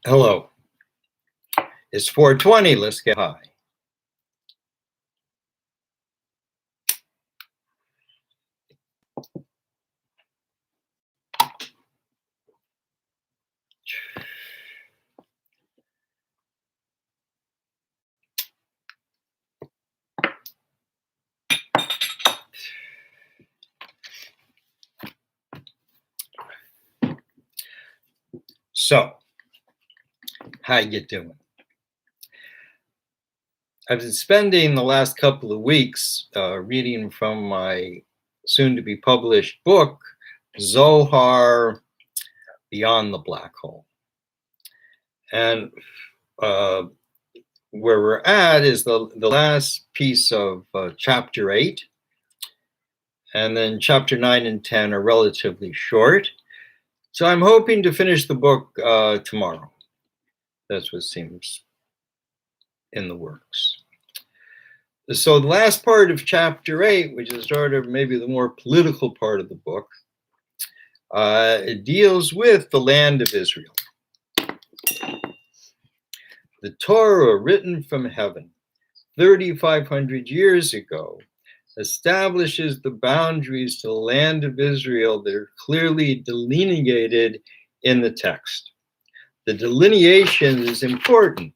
Hello. It's 4:20. Let's get high. So, how you doing? I've been spending the last couple of weeks reading from my soon-to-be published book, Zohar, Beyond the Black Hole. And where we're at is the last piece of chapter 8. And then chapter 9 and 10 are relatively short. So I'm hoping to finish the book tomorrow. That's what seems in the works. So the last part of chapter 8, which is sort of maybe the more political part of the book, it deals with the land of Israel. The Torah, written from heaven 3,500 years ago, establishes the boundaries to the land of Israel that are clearly delineated in the text. The delineation is important,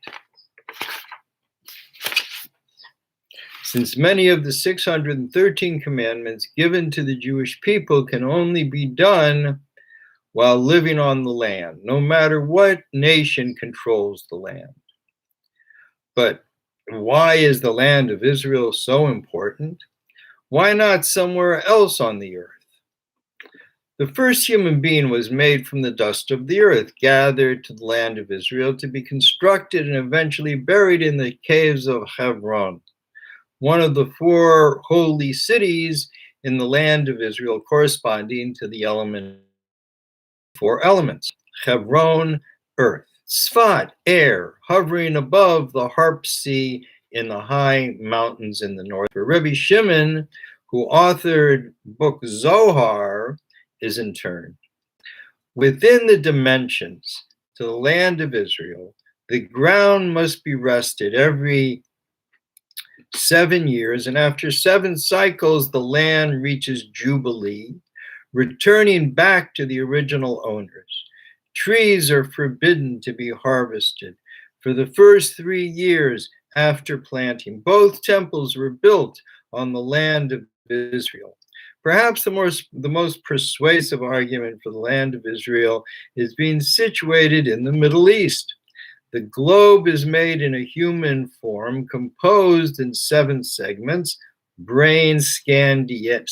since many of the 613 commandments given to the Jewish people can only be done while living on the land, no matter what nation controls the land. But why is the land of Israel so important? Why not somewhere else on the earth? The first human being was made from the dust of the earth, gathered to the land of Israel to be constructed and eventually buried in the caves of Hebron, one of the 4 holy cities in the land of Israel, corresponding to the 4 elements. Hebron, earth. Tzfat, air, hovering above the Harp Sea in the high mountains in the north. For Rabbi Shimon, who authored book Zohar, is in turn. Within the dimensions to the land of Israel, the ground must be rested every 7 years, and after 7 cycles, the land reaches Jubilee, returning back to the original owners. Trees are forbidden to be harvested for the first 3 years after planting. Both temples were built on the land of Israel. Perhaps the most persuasive argument for the land of Israel is being situated in the Middle East. The globe is made in a human form, composed in 7 segments: brain, Scandinavia;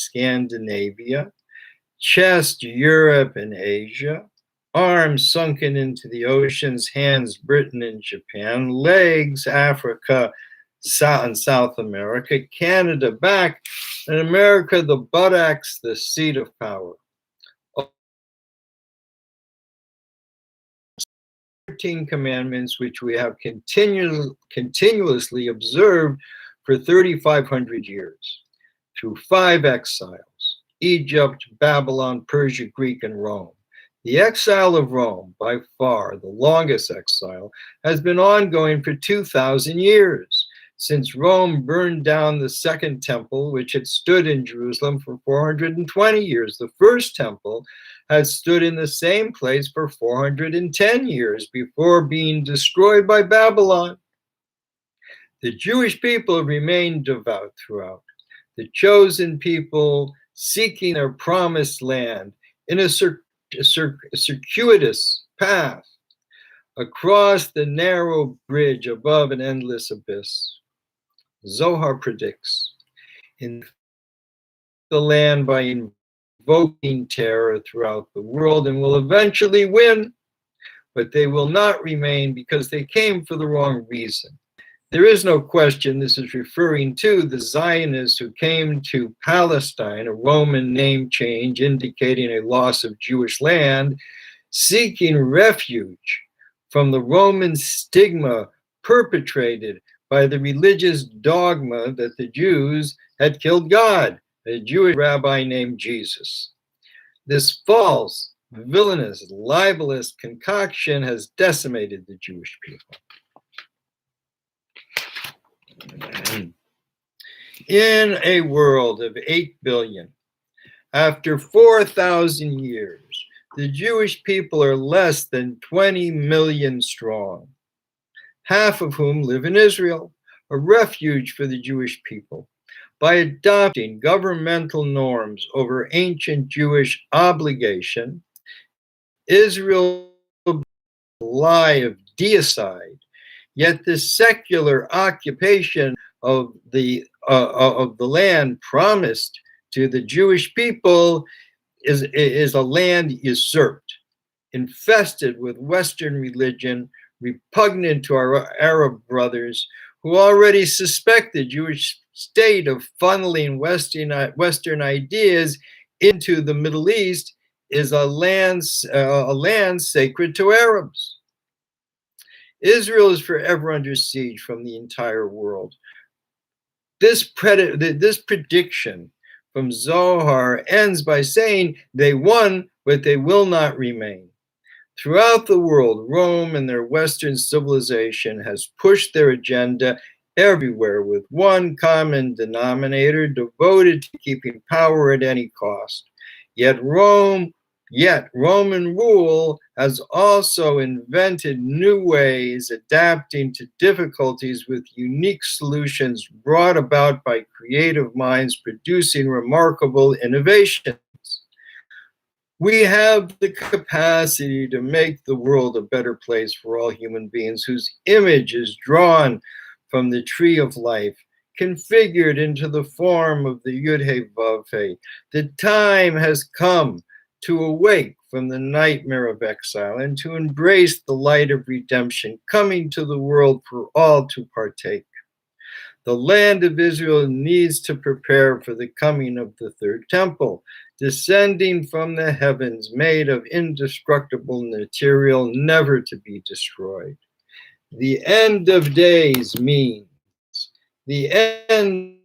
chest, Europe and Asia; arms sunken into the oceans; hands, Britain and Japan; legs, Africa and South America; Canada, back, and America, the buttocks, the seat of power. 13 commandments which we have continuously observed for 3,500 years, through 5 exiles: Egypt, Babylon, Persia, Greek, and Rome. The exile of Rome, by far the longest exile, has been ongoing for 2,000 years, since Rome burned down the second temple, which had stood in Jerusalem for 420 years. The first temple had stood in the same place for 410 years before being destroyed by Babylon. The Jewish people remained devout throughout, the chosen people seeking their promised land in a circuitous path across the narrow bridge above an endless abyss. Zohar predicts in the land by invoking terror throughout the world, and will eventually win, but they will not remain because they came for the wrong reason. There is no question this is referring to the Zionists who came to Palestine, a Roman name change indicating a loss of Jewish land, seeking refuge from the Roman stigma perpetrated by the religious dogma that the Jews had killed God, a Jewish rabbi named Jesus. This false villainous, libelous concoction has decimated the Jewish people. In a world of 8 billion, after 4,000 years, the Jewish people are less than 20 million strong, half of whom live in Israel, a refuge for the Jewish people. By adopting governmental norms over ancient Jewish obligation, Israel lie of deicide, yet the secular occupation of the land promised to the Jewish people is a land usurped, infested with Western religion, repugnant to our Arab brothers who already suspect the Jewish state of funneling Western ideas into the Middle East is a land sacred to Arabs. Israel is forever under siege from the entire world. This prediction from Zohar ends by saying they won, but they will not remain. Throughout the world, Rome and their Western civilization has pushed their agenda everywhere with one common denominator, devoted to keeping power at any cost. Yet Roman rule has also invented new ways, adapting to difficulties with unique solutions brought about by creative minds producing remarkable innovations. We have the capacity to make the world a better place for all human beings whose image is drawn from the tree of life, configured into the form of the Yud-He-Vav-He. The time has come to awake from the nightmare of exile and to embrace the light of redemption coming to the world for all to partake. The land of Israel needs to prepare for the coming of the third temple, descending from the heavens, made of indestructible material, never to be destroyed. The end of days means the end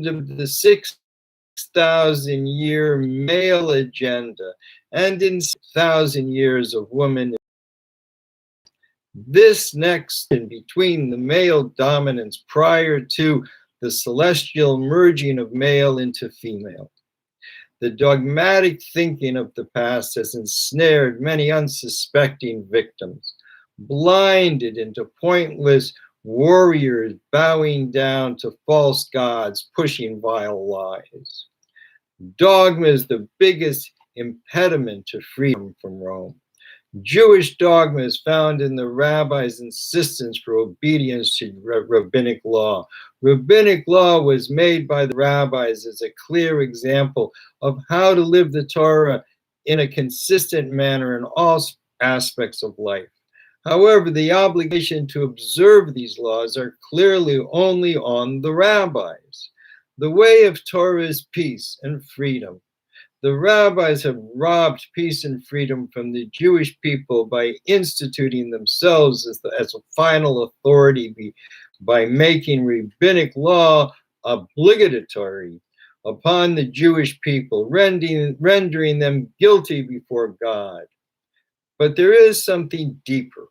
of the 6,000-year male agenda, and in 6,000 years of woman. This next in between the male dominance prior to the celestial merging of male into female. The dogmatic thinking of the past has ensnared many unsuspecting victims, blinded into pointless warriors bowing down to false gods, pushing vile lies. Dogma is the biggest impediment to freedom from Rome. Jewish dogma is found in the rabbis' insistence for obedience to rabbinic law. Rabbinic law was made by the rabbis as a clear example of how to live the Torah in a consistent manner in all aspects of life. However, the obligation to observe these laws are clearly only on the rabbis. The way of Torah is peace and freedom. The rabbis have robbed peace and freedom from the Jewish people by instituting themselves as a final authority by making rabbinic law obligatory upon the Jewish people, rendering them guilty before God. But there is something deeper.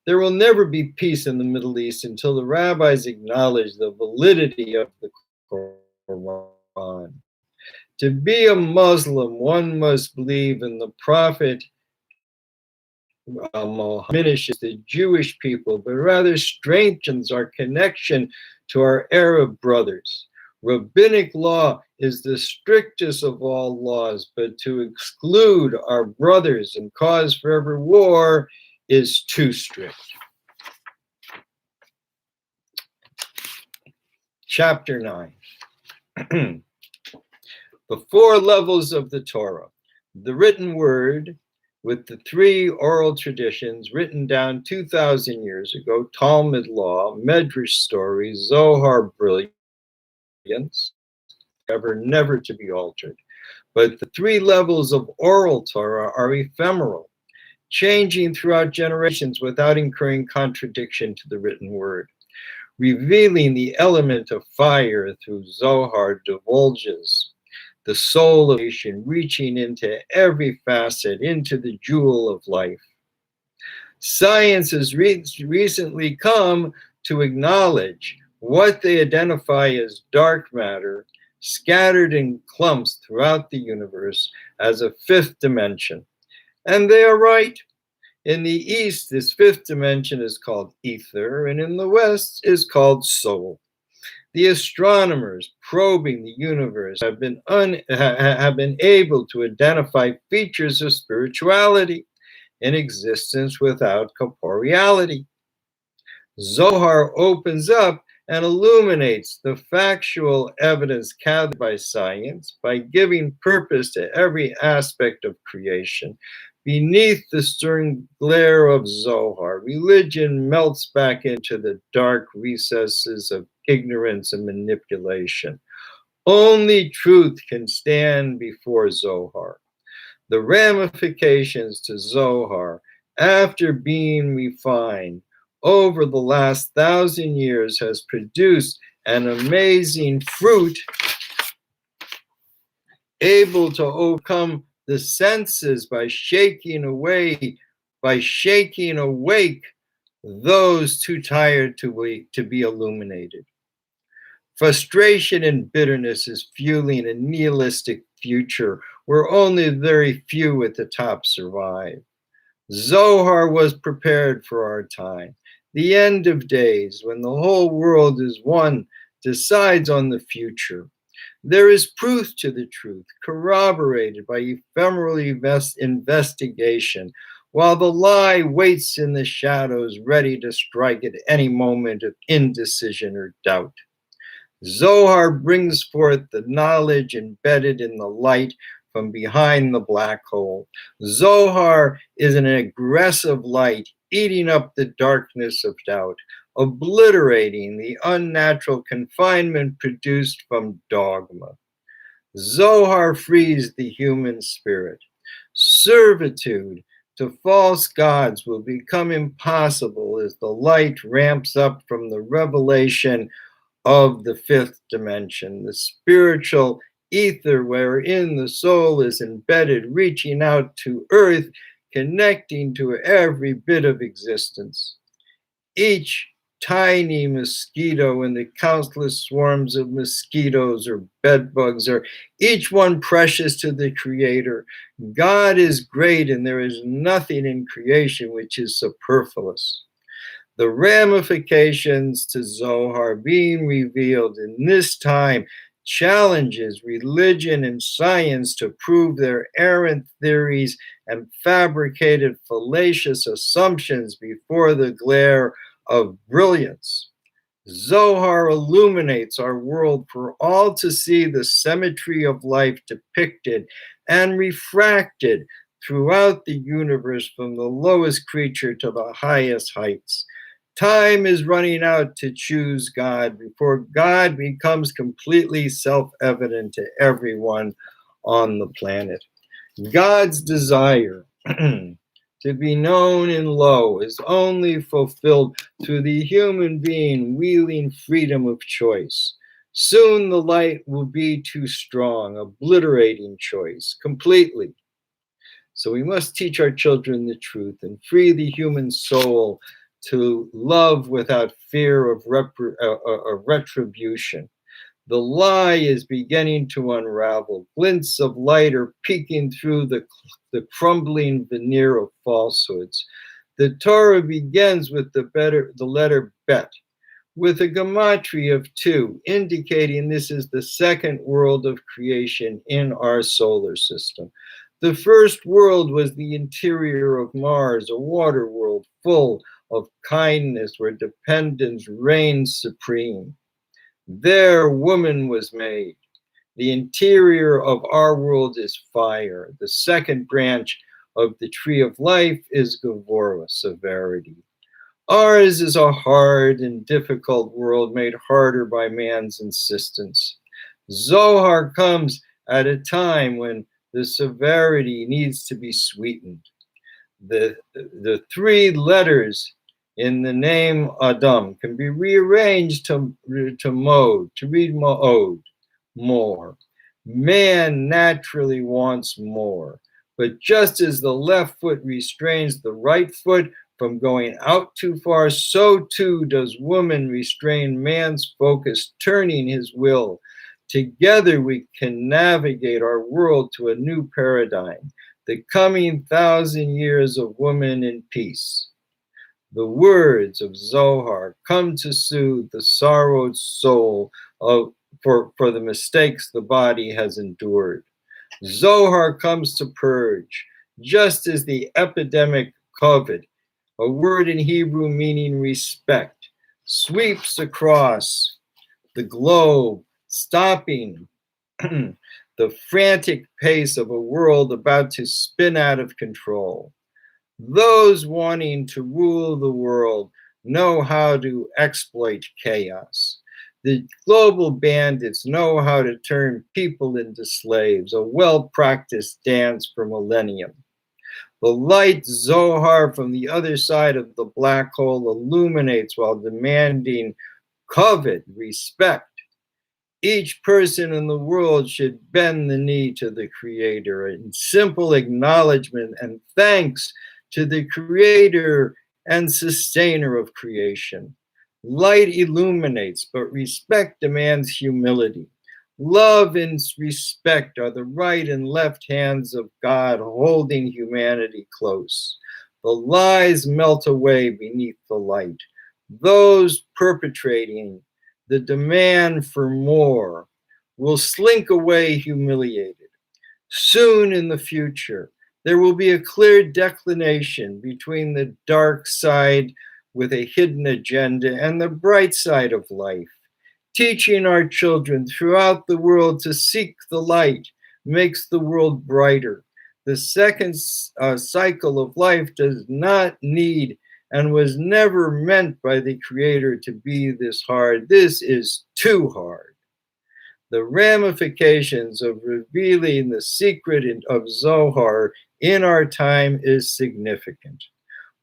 There will never be peace in the Middle East until the rabbis acknowledge the validity of the Quran. To be a Muslim, one must believe in the Prophet Muhammad, diminishes the Jewish people, but rather strengthens our connection to our Arab brothers. Rabbinic law is the strictest of all laws, but to exclude our brothers and cause forever war is too strict. Chapter 9. The 4 levels of the Torah, the written word with the 3 oral traditions written down 2,000 years ago, Talmud law, Medrash stories, Zohar brilliance, never to be altered. But the 3 levels of oral Torah are ephemeral, changing throughout generations without incurring contradiction to the written word. Revealing the element of fire through Zohar divulges the soul of creation, reaching into every facet, into the jewel of life. Science has recently come to acknowledge what they identify as dark matter, scattered in clumps throughout the universe, as a fifth dimension. And they are right. In the East, this fifth dimension is called ether, and in the West is called soul. The astronomers probing the universe have been able to identify features of spirituality in existence without corporeality. Zohar opens up and illuminates the factual evidence gathered by science by giving purpose to every aspect of creation. Beneath the stern glare of Zohar, religion melts back into the dark recesses of ignorance and manipulation. Only truth can stand before Zohar. The ramifications to Zohar, after being refined over the last 1,000 years, has produced an amazing fruit able to overcome the senses by shaking awake those too tired to be illuminated. Frustration and bitterness is fueling a nihilistic future where only very few at the top survive. Zohar was prepared for our time. The end of days, when the whole world as one decides on the future. There is proof to the truth, corroborated by ephemeral investigation, while the lie waits in the shadows, ready to strike at any moment of indecision or doubt. Zohar brings forth the knowledge embedded in the light from behind the black hole. Zohar is an aggressive light, eating up the darkness of doubt, obliterating the unnatural confinement produced from dogma. Zohar frees the human spirit. Servitude to false gods will become impossible as the light ramps up from the revelation of the fifth dimension, the spiritual ether wherein the soul is embedded, reaching out to earth, connecting to every bit of existence. Each tiny mosquito and the countless swarms of mosquitoes or bedbugs are each one precious to the Creator. God is great, and there is nothing in creation which is superfluous. The ramifications to Zohar being revealed in this time challenges religion and science to prove their errant theories and fabricated fallacious assumptions before the glare of brilliance. Zohar illuminates our world for all to see, the symmetry of life depicted and refracted throughout the universe, from the lowest creature to the highest heights. Time is running out to choose God before God becomes completely self-evident to everyone on the planet. God's desire to be known and low is only fulfilled through the human being wielding freedom of choice. Soon the light will be too strong, obliterating choice completely. So we must teach our children the truth and free the human soul to love without fear of retribution. The lie is beginning to unravel. Glints of light are peeking through the crumbling veneer of falsehoods. The Torah begins with the letter Bet, with a gematria of 2, indicating this is the second world of creation in our solar system. The first world was the interior of Mars, a water world full of kindness where dependence reigned supreme. There woman was made. The interior of our world is fire. The second branch of the tree of life is Gevurah, severity. Ours is a hard and difficult world made harder by man's insistence. Zohar comes at a time when the severity needs to be sweetened. The 3 letters in the name Adam can be rearranged to mode, to read ma'od, more. Man naturally wants more, but just as the left foot restrains the right foot from going out too far, so too does woman restrain man's focus, turning his will. Together we can navigate our world to a new paradigm, the coming 1,000 years of woman in peace. The words of Zohar come to soothe the sorrowed soul for the mistakes the body has endured. Zohar comes to purge, just as the epidemic COVID, a word in Hebrew meaning respect, sweeps across the globe, stopping the frantic pace of a world about to spin out of control. Those wanting to rule the world know how to exploit chaos. The global bandits know how to turn people into slaves, a well-practiced dance for millennium. The light Zohar from the other side of the black hole illuminates while demanding covet respect. Each person in the world should bend the knee to the Creator in simple acknowledgement and thanks to the Creator and Sustainer of creation. Light illuminates, but respect demands humility. Love and respect are the right and left hands of God holding humanity close. The lies melt away beneath the light. Those perpetrating the demand for more will slink away humiliated. Soon in the future, there will be a clear declination between the dark side with a hidden agenda and the bright side of life. Teaching our children throughout the world to seek the light makes the world brighter. The second cycle of life does not need and was never meant by the Creator to be this hard. This is too hard. The ramifications of revealing the secret of Zohar in our time is significant.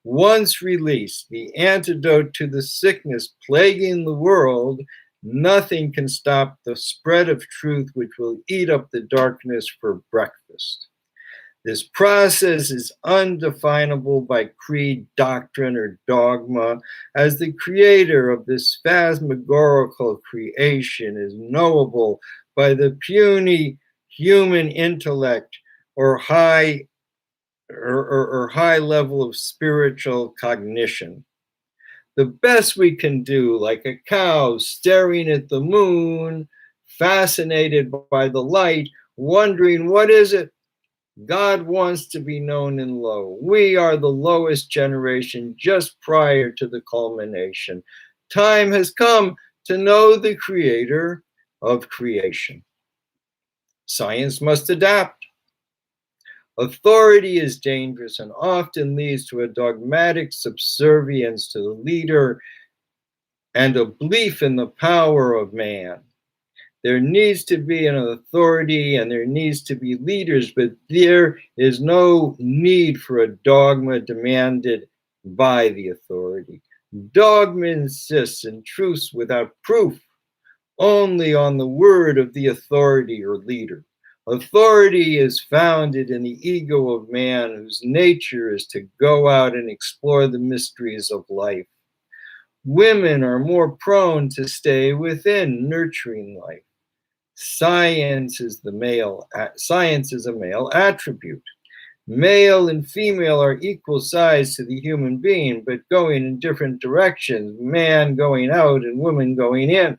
Once released, the antidote to the sickness plaguing the world, nothing can stop the spread of truth which will eat up the darkness for breakfast. This process is undefinable by creed, doctrine, or dogma, as the creator of this phantasmagorical creation is knowable by the puny human intellect or high level of spiritual cognition. The best we can do, like a cow staring at the moon, fascinated by the light, wondering, what is it? God wants to be known in low. We are the lowest generation just prior to the culmination. Time has come to know the Creator of creation. Science must adapt. Authority is dangerous and often leads to a dogmatic subservience to the leader and a belief in the power of man. There needs to be an authority and there needs to be leaders, but there is no need for a dogma demanded by the authority. Dogma insists in truths without proof, only on the word of the authority or leader. Authority is founded in the ego of man, whose nature is to go out and explore the mysteries of life. Women are more prone to stay within, nurturing life. Science is a male attribute. Male and female are equal size to the human being, but going in different directions, man going out and woman going in.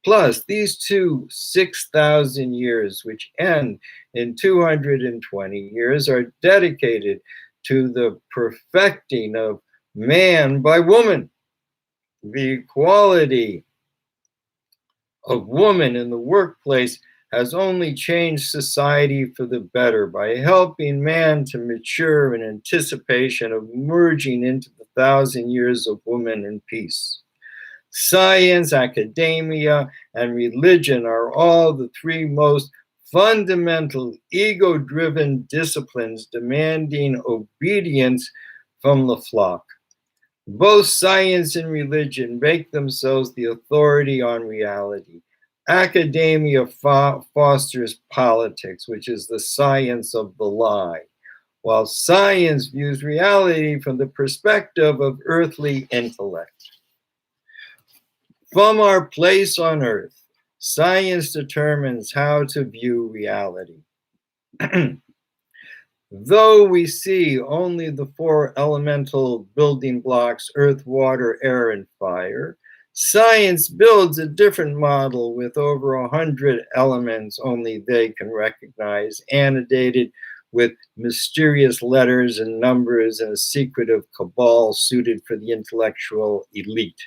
Plus, these 6,000 years, which end in 220 years, are dedicated to the perfecting of man by woman. The equality of woman in the workplace has only changed society for the better by helping man to mature in anticipation of merging into the 1,000 years of woman in peace. Science, academia, and religion are all the three most fundamental ego-driven disciplines demanding obedience from the flock. Both science and religion make themselves the authority on reality. Academia fosters politics, which is the science of the lie, while science views reality from the perspective of earthly intellect. From our place on earth, science determines how to view reality. Though we see only the four elemental building blocks, earth, water, air, and fire, science builds a different model with over 100 elements only they can recognize, annotated with mysterious letters and numbers and a secretive cabal suited for the intellectual elite.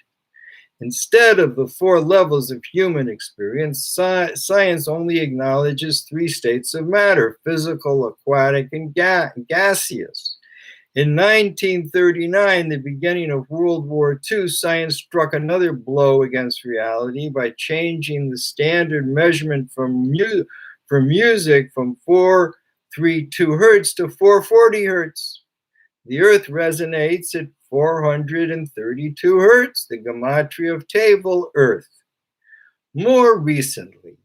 Instead of the four levels of human experience, science only acknowledges three states of matter: physical, aquatic, and gaseous. In 1939, the beginning of World War II, science struck another blow against reality by changing the standard measurement for music from 432 hertz to 440 hertz. The earth resonates at 432 hertz, the gematria of table Earth. More recently,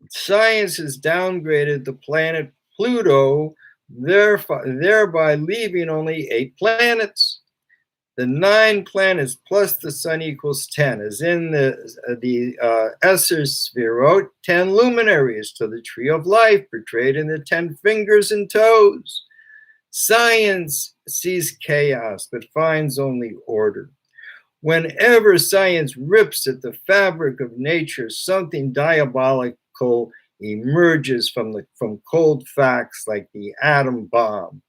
science has downgraded the planet Pluto, thereby leaving only 8 planets. The 9 planets plus the sun equals 10, as in the Esser Sphero, 10 luminaries to the tree of life, portrayed in the 10 fingers and toes. Science sees chaos, but finds only order. Whenever science rips at the fabric of nature, something diabolical emerges from cold facts like the atom bomb.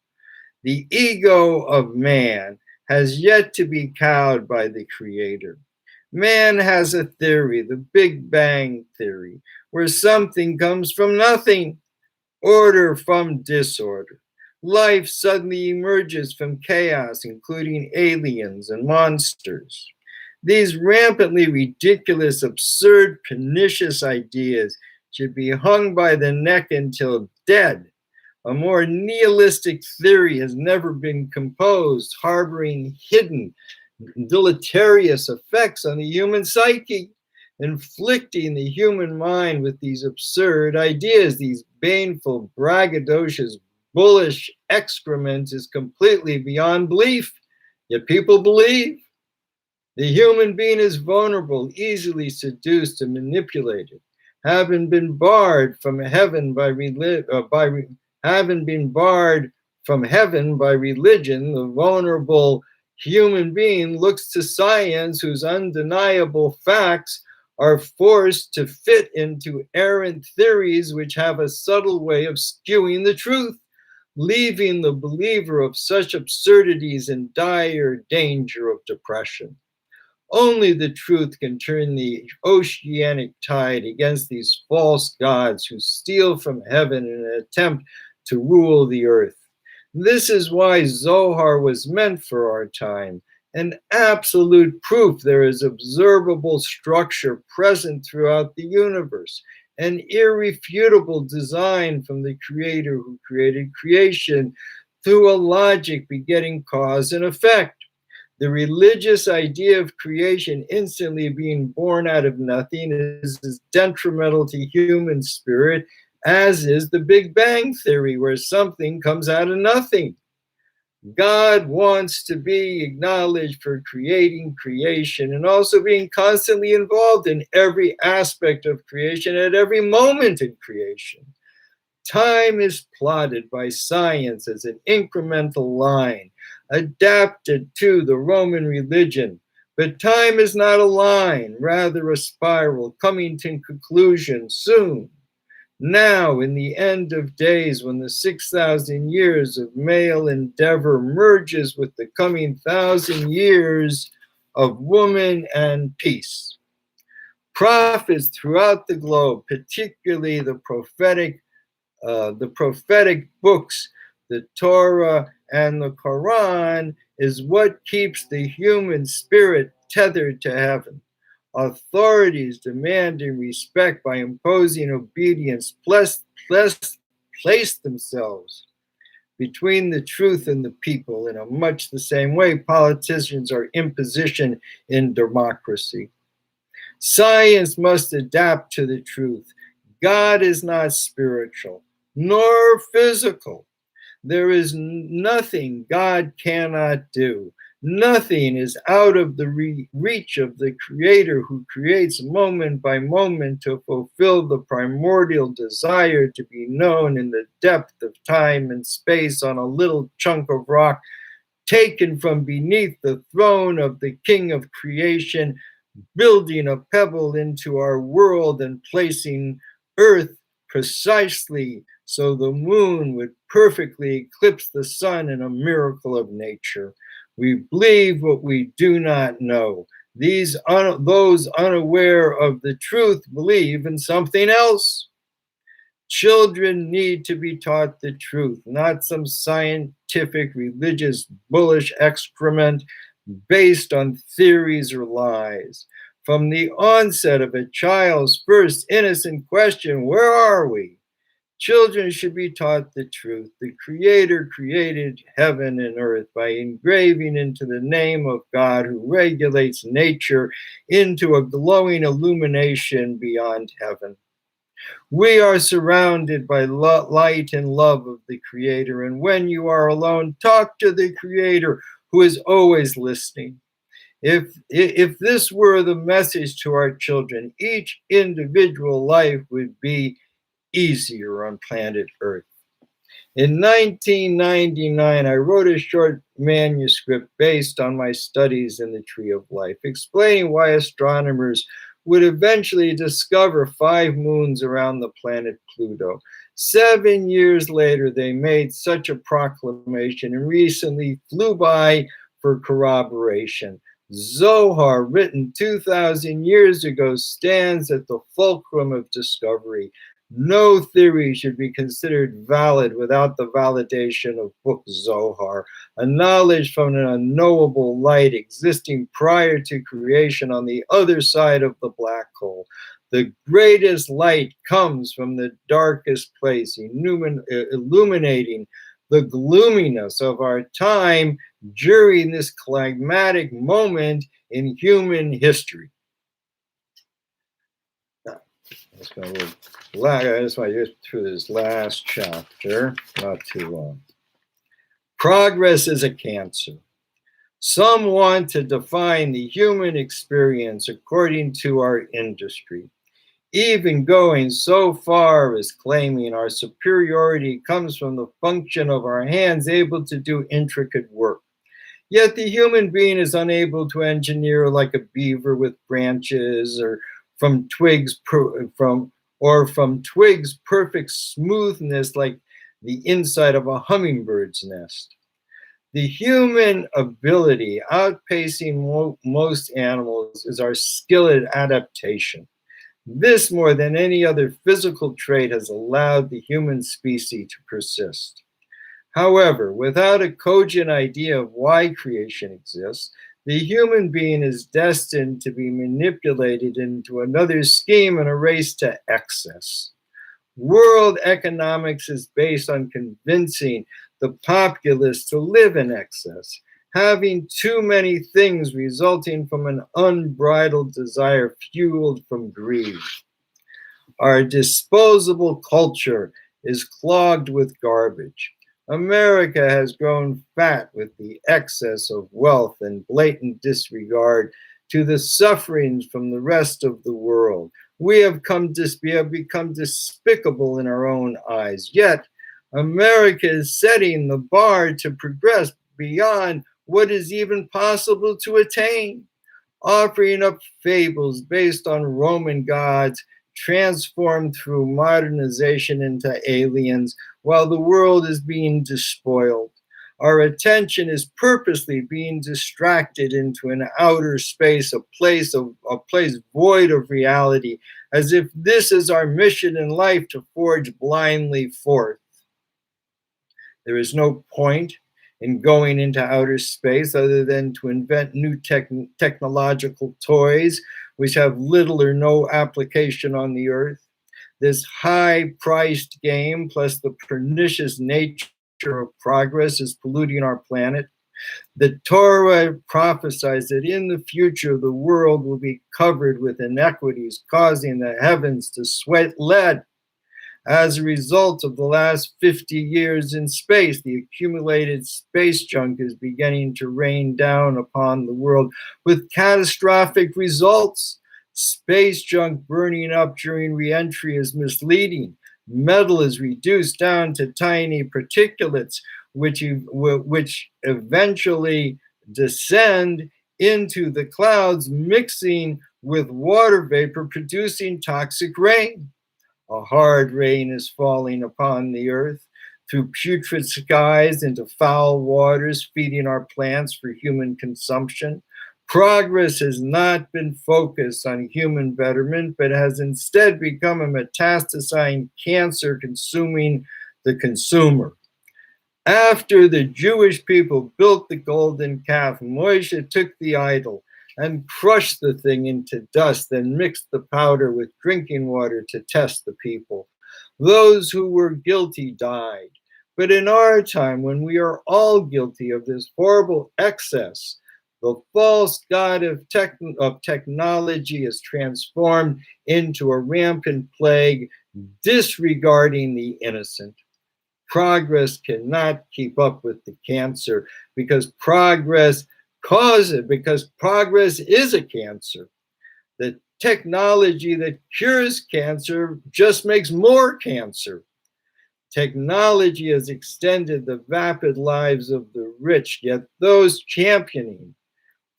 The ego of man has yet to be cowed by the Creator. Man has a theory, the Big Bang Theory, where something comes from nothing, order from disorder. Life suddenly emerges from chaos, including aliens and monsters. These rampantly ridiculous, absurd, pernicious ideas should be hung by the neck until dead. A more nihilistic theory has never been composed, harboring hidden, deleterious effects on the human psyche, inflicting the human mind with these absurd ideas, these baneful, braggadocious, bullish excrement is completely beyond belief, yet people believe. The human being is vulnerable, easily seduced and manipulated. Having been barred from heaven by religion, the vulnerable human being looks to science, whose undeniable facts are forced to fit into errant theories which have a subtle way of skewing the truth, leaving the believer of such absurdities in dire danger of depression. Only the truth can turn the oceanic tide against these false gods who steal from heaven in an attempt to rule the earth. This is why Zohar was meant for our time, an absolute proof there is observable structure present throughout the universe, an irrefutable design from the Creator who created creation through a logic begetting cause and effect. The religious idea of creation instantly being born out of nothing is as detrimental to human spirit as is the Big Bang Theory, where something comes out of nothing. God wants to be acknowledged for creating creation and also being constantly involved in every aspect of creation at every moment in creation. Time is plotted by science as an incremental line, adapted to the Roman religion. But time is not a line, rather a spiral, coming to conclusion soon. Now, in the end of days, when the 6,000 years of male endeavor merges with the coming 1,000 years of woman and peace, prophets throughout the globe, particularly the prophetic books, the Torah and the Quran, is what keeps the human spirit tethered to heaven. Authorities demanding respect by imposing obedience place themselves between the truth and the people in a much the same way politicians are imposition in democracy. Science must adapt to the truth. God is not spiritual nor physical. There is nothing God cannot do. Nothing is out of the reach of the Creator who creates moment by moment to fulfill the primordial desire to be known in the depth of time and space on a little chunk of rock taken from beneath the throne of the King of creation, building a pebble into our world and placing Earth precisely so the moon would perfectly eclipse the sun in a miracle of nature. We believe what we do not know. Those unaware of the truth believe in something else. Children need to be taught the truth, not some scientific, religious, bullish excrement based on theories or lies. From the onset of a child's first innocent question, where are we? Children should be taught the truth. The Creator created heaven and earth by engraving into the name of God who regulates nature into a glowing illumination beyond heaven. We are surrounded by light and love of the Creator. And when you are alone, talk to the Creator who is always listening. If this were the message to our children, each individual life would be easier on planet Earth. In 1999, I wrote a short manuscript based on my studies in the Tree of Life, explaining why astronomers would eventually discover 5 moons around the planet Pluto. 7 years later, they made such a proclamation and recently flew by for corroboration. Zohar, written 2,000 years ago, stands at the fulcrum of discovery. No theory should be considered valid without the validation of book Zohar, a knowledge from an unknowable light existing prior to creation on the other side of the black hole. The greatest light comes from the darkest place, illuminating the gloominess of our time during this climactic moment in human history. Let's go a little black. I just want to get through this last chapter, not too long. Progress is a cancer. Some want to define the human experience according to our industry, even going so far as claiming our superiority comes from the function of our hands able to do intricate work. Yet the human being is unable to engineer like a beaver with branches, or from twigs perfect smoothness like the inside of a hummingbird's nest. The human ability, outpacing most animals, is our skill at adaptation. This, more than any other physical trait, has allowed the human species to persist. However, without a cogent idea of why creation exists, the human being is destined to be manipulated into another scheme in a race to excess. World economics is based on convincing the populace to live in excess, having too many things resulting from an unbridled desire fueled from greed. Our disposable culture is clogged with garbage. America has grown fat with the excess of wealth and blatant disregard to the sufferings from the rest of the world. We have become despicable in our own eyes. Yet, America is setting the bar to progress beyond what is even possible to attain, offering up fables based on Roman gods transformed through modernization into aliens, while the world is being despoiled. Our attention is purposely being distracted into an outer space, a place void of reality, as if this is our mission in life to forge blindly forth. There is no point in going into outer space other than to invent new technological toys which have little or no application on the earth. This high-priced game, plus the pernicious nature of progress, is polluting our planet. The Torah prophesies that in the future the world will be covered with iniquities, causing the heavens to sweat lead. As a result of the last 50 years in space, the accumulated space junk is beginning to rain down upon the world with catastrophic results. Space junk burning up during re-entry is misleading. Metal is reduced down to tiny particulates, which eventually descend into the clouds, mixing with water vapor, producing toxic rain. A hard rain is falling upon the earth through putrid skies into foul waters, feeding our plants for human consumption. Progress has not been focused on human betterment, but has instead become a metastasizing cancer consuming the consumer. After the Jewish people built the golden calf, Moshe took the idol and crushed the thing into dust, then mixed the powder with drinking water to test the people. Those who were guilty died. But in our time, when we are all guilty of this horrible excess, the false god of technology is transformed into a rampant plague, disregarding the innocent. Progress cannot keep up with the cancer because progress is a cancer. The technology that cures cancer just makes more cancer. Technology has extended the vapid lives of the rich, yet those championing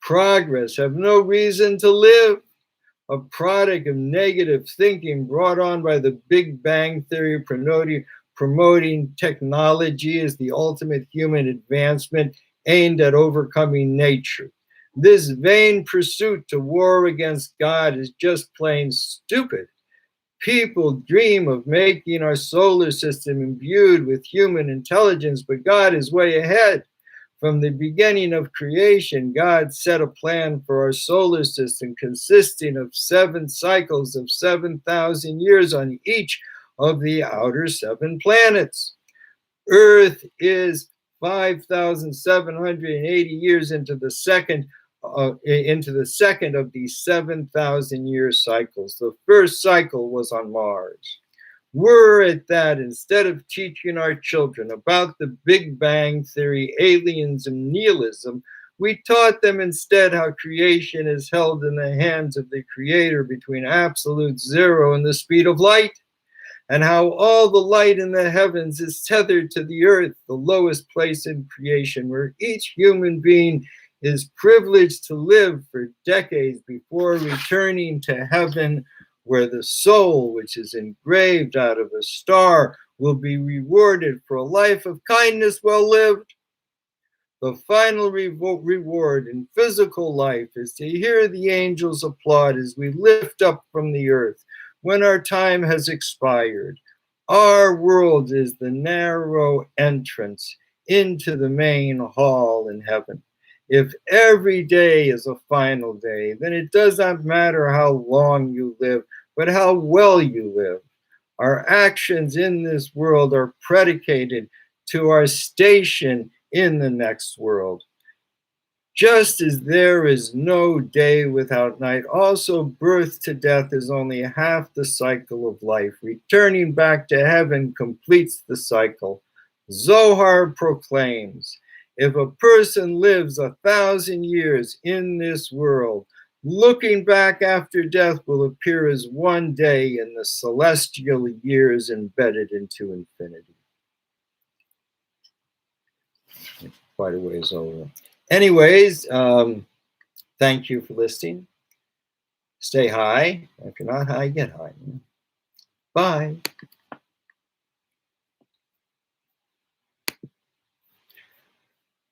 progress have no reason to live. A product of negative thinking brought on by the Big Bang Theory promoting technology as the ultimate human advancement aimed at overcoming nature. This vain pursuit to war against God is just plain stupid. People dream of making our solar system imbued with human intelligence, but God is way ahead. From the beginning of creation, God set a plan for our solar system consisting of 7 cycles of 7,000 years on each of the outer 7 planets. Earth is 5,780 years into the second of these 7,000-year cycles. The first cycle was on Mars. Were it that instead of teaching our children about the Big Bang Theory, aliens, and nihilism, we taught them instead how creation is held in the hands of the Creator between absolute zero and the speed of light, and how all the light in the heavens is tethered to the earth, the lowest place in creation, where each human being is privileged to live for decades before returning to heaven, where the soul, which is engraved out of a star, will be rewarded for a life of kindness well lived. The final reward in physical life is to hear the angels applaud as we lift up from the earth when our time has expired. Our world is the narrow entrance into the main hall in heaven. If every day is a final day, then it does not matter how long you live, but how well you live. Our actions in this world are predicated to our station in the next world. Just as there is no day without night, also birth to death is only half the cycle of life. Returning back to heaven completes the cycle. Zohar proclaims, if a person lives 1,000 years in this world, looking back after death will appear as one day in the celestial years embedded into infinity. Quite a ways over. Anyways, thank you for listening. Stay high. If you're not high, get high. Bye.